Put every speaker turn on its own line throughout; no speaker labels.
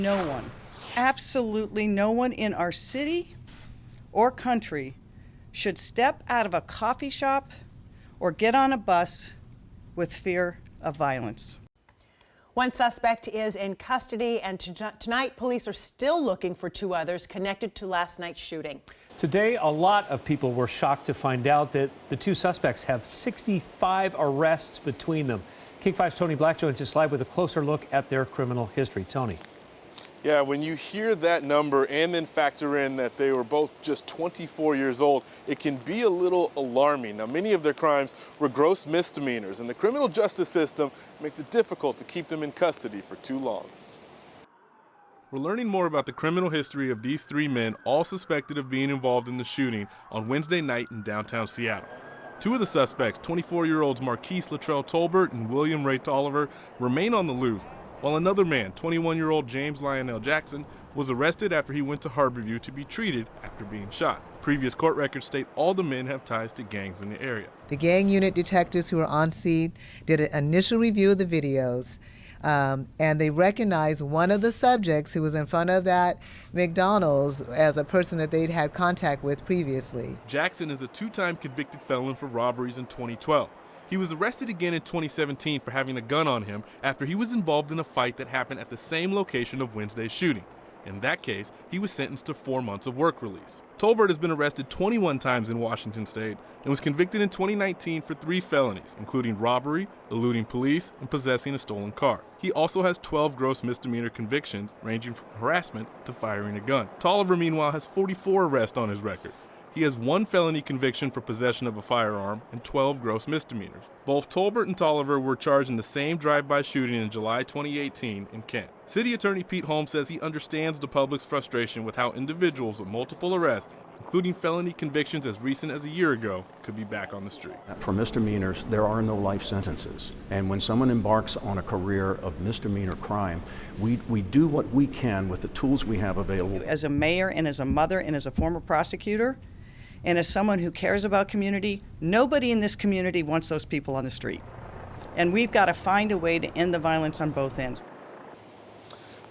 No one, absolutely no one in our city or country should step out of a coffee shop or get on a bus with fear of violence.
One suspect is in custody, and tonight police are still looking for two others connected to last night's shooting.
Today, a lot of people were shocked to find out that the two suspects have 65 arrests between them. King 5's Tony Black joins us live with a closer look at their criminal history. Tony.
Yeah, when you hear that number and then factor in that they were both just 24 years old, it can be a little alarming. Now, many of their crimes were gross misdemeanors, and the criminal justice system makes it difficult to keep them in custody for too long. We're learning more about the criminal history of these three men, all suspected of being involved in the shooting on Wednesday night in downtown Seattle. Two of the suspects, 24-year-olds Marquise Latrell Tolbert and William Ray Tolliver, remain on the loose, while another man, 21-year-old James Lionel Jackson, was arrested after he went to Harborview to be treated after being shot. Previous court records state all the men have ties to gangs in the area.
The gang unit detectives who were on scene did an initial review of the videos, and they recognized one of the subjects who was in front of that McDonald's as a person that they'd had contact with previously.
Jackson is a two-time convicted felon for robberies in 2012. He was arrested again in 2017 for having a gun on him after he was involved in a fight that happened at the same location of Wednesday's shooting. In that case, he was sentenced to 4 months of work release. Tolbert has been arrested 21 times in Washington state and was convicted in 2019 for 3 felonies, including robbery, eluding police, and possessing a stolen car. He also has 12 gross misdemeanor convictions, ranging from harassment to firing a gun. Tolliver, meanwhile, has 44 arrests on his record. He has 1 felony conviction for possession of a firearm and 12 gross misdemeanors. Both Tolbert and Tolliver were charged in the same drive-by shooting in July 2018 in Kent. City Attorney Pete Holmes says he understands the public's frustration with how individuals with multiple arrests, including felony convictions as recent as a year ago, could be back on the street.
For misdemeanors, there are no life sentences. And when someone embarks on a career of misdemeanor crime, we do what we can with the tools we have available.
As a mayor and as a mother and as a former prosecutor, and as someone who cares about community, nobody in this community wants those people on the street. And we've got to find a way to end the violence on both ends.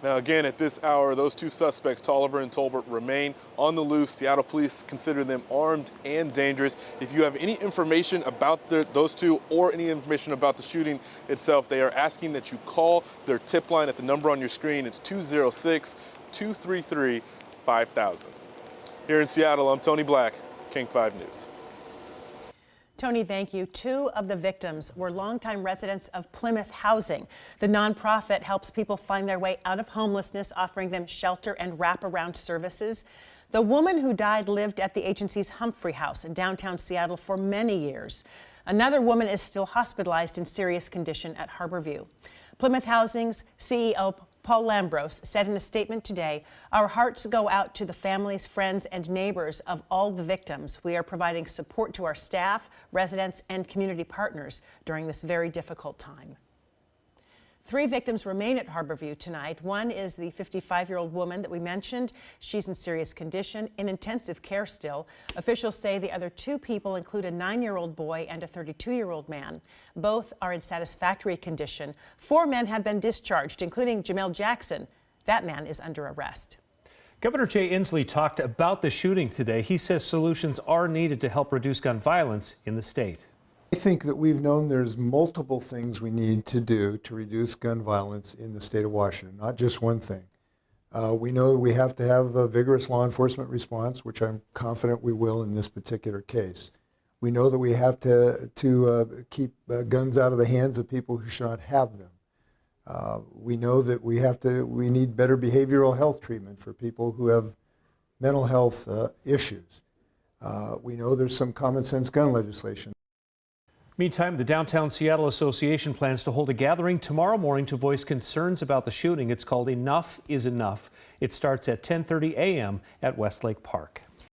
Now again, at this hour, those 2 suspects, Tolliver and Tolbert, remain on the loose. Seattle police consider them armed and dangerous. If you have any information about those 2 or any information about the shooting itself, they are asking that you call their tip line at the number on your screen. It's 206-233-5000. Here in Seattle, I'm Tony Black, King 5 News.
Tony, thank you. 2 of the victims were longtime residents of Plymouth Housing. The nonprofit helps people find their way out of homelessness, offering them shelter and wraparound services. The woman who died lived at the agency's Humphrey House in downtown Seattle for many years. Another woman is still hospitalized in serious condition at Harborview. Plymouth Housing's CEO Paul Lambros said in a statement today, "Our hearts go out to the families, friends, and neighbors of all the victims. We are providing support to our staff, residents, and community partners during this very difficult time." 3 victims remain at Harborview tonight. One is the 55-year-old woman that we mentioned. She's in serious condition, in intensive care still. Officials say the other 2 people include a 9-year-old boy and a 32-year-old man. Both are in satisfactory condition. 4 men have been discharged, including Jamel Jackson. That man is under arrest.
Governor Jay Inslee talked about the shooting today. He says solutions are needed to help reduce gun violence in the state.
I think that we've known there's multiple things we need to do to reduce gun violence in the state of Washington, not just one thing. We know that we have to have a vigorous law enforcement response, which I'm confident we will in this particular case. We know that we have to keep guns out of the hands of people who should not have them. We know that we need better behavioral health treatment for people who have mental health issues. We know there's some common sense gun legislation.
Meantime, the Downtown Seattle Association plans to hold a gathering tomorrow morning to voice concerns about the shooting. It's called Enough is Enough. It starts at 10:30 a.m. at Westlake Park.